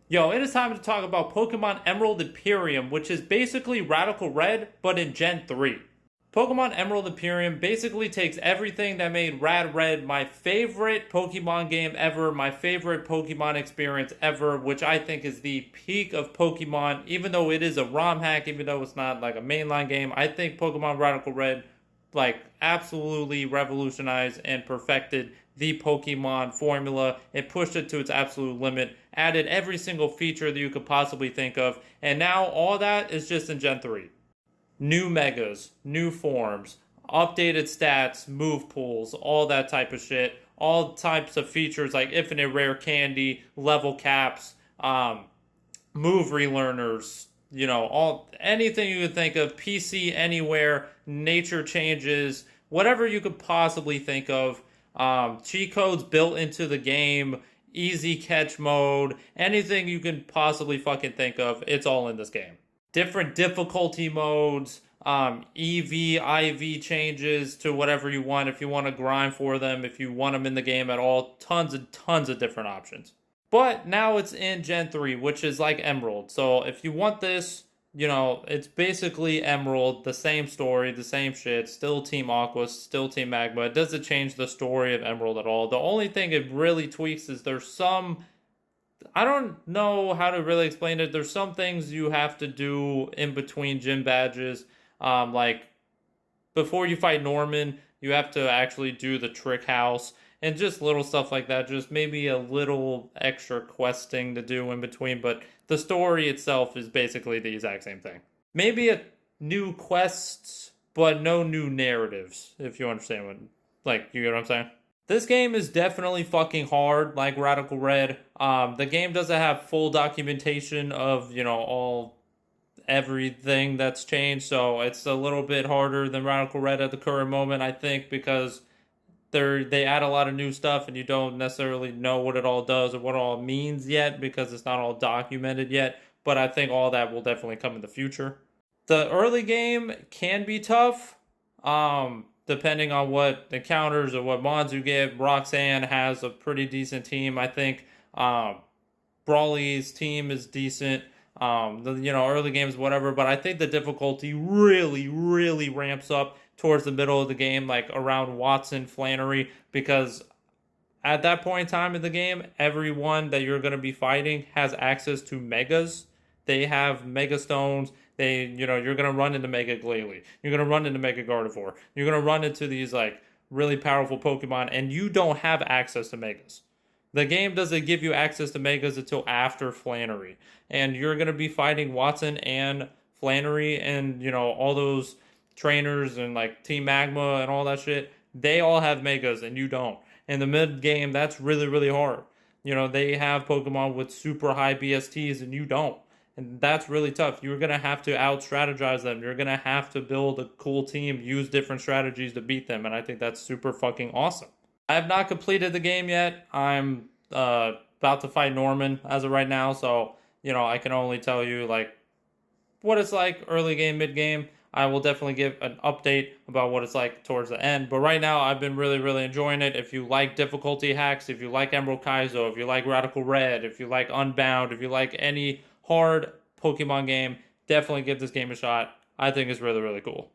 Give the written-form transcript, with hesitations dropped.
Yo, it is time to talk about Pokemon Emerald Imperium, which is basically Radical Red, but in Gen 3. Pokemon Emerald Imperium basically takes everything that made Rad Red my favorite Pokemon game ever, my favorite Pokemon experience ever, which I think is the peak of Pokemon, even though it is a ROM hack, even though it's not like a mainline game. I think Pokemon Radical Red like absolutely revolutionized and perfected the Pokemon formula. It pushed it to its absolute limit, added every single feature that you could possibly think of, and now all that is just in Gen 3. New megas, new forms, updated stats, move pools, all that type of shit. All types of features like infinite rare candy, level caps, move relearners, all anything you could think of, PC anywhere, nature changes, whatever you could possibly think of. Cheat codes built into the game, easy catch mode, anything you can possibly fucking think of, it's all in this game. Different difficulty modes, EV, IV changes to whatever you want. If you want to grind for them, if you want them in the game at all, tons and tons of different options. But now it's in Gen 3, which is like Emerald. So if you want this, it's basically Emerald, the same story, the same shit, still Team Aqua, still Team Magma. It doesn't change the story of Emerald at all. The only thing it really tweaks is there's some, I don't know how to really explain it. There's some things you have to do in between gym badges. Like before you fight Norman, you have to actually do the trick house and just little stuff like that. Just maybe a little extra questing to do in between, but the story itself is basically the exact same thing. Maybe a new quests, but no new narratives, if you understand you get what I'm saying? This game is definitely fucking hard, like Radical Red. The game doesn't have full documentation of, all everything that's changed, so it's a little bit harder than Radical Red at the current moment, I think, because they add a lot of new stuff and you don't necessarily know what it all does or what it all means yet because it's not all documented yet, but I think all that will definitely come in the future. The early game can be tough, depending on what encounters or what mods you get. Roxanne has a pretty decent team, I think. Brawly's team is decent. Early games, whatever, but I think the difficulty really, really ramps up towards the middle of the game, like around Watson, Flannery, because at that point in time in the game, everyone that you're going to be fighting has access to megas. They have mega stones. You're going to run into Mega Glalie. You're going to run into Mega Gardevoir. You're going to run into these, like, really powerful Pokemon, and you don't have access to megas. The game doesn't give you access to megas until after Flannery. And you're going to be fighting Watson and Flannery and, all those trainers and like Team Magma and all that shit. They all have megas and you don't. In the mid game, that's really, really hard. They have Pokemon with super high BSTs and you don't. And that's really tough. You're going to have to out strategize them. You're going to have to build a cool team, use different strategies to beat them. And I think that's super fucking awesome. I have not completed the game yet. I'm about to fight Norman as of right now, so I can only tell you like what it's like early game, mid game. I will definitely give an update about what it's like towards the end. But right now, I've been really, really enjoying it. If you like difficulty hacks, if you like Emerald Kaizo, if you like Radical Red, if you like Unbound, if you like any hard Pokemon game, definitely give this game a shot. I think it's really, really cool.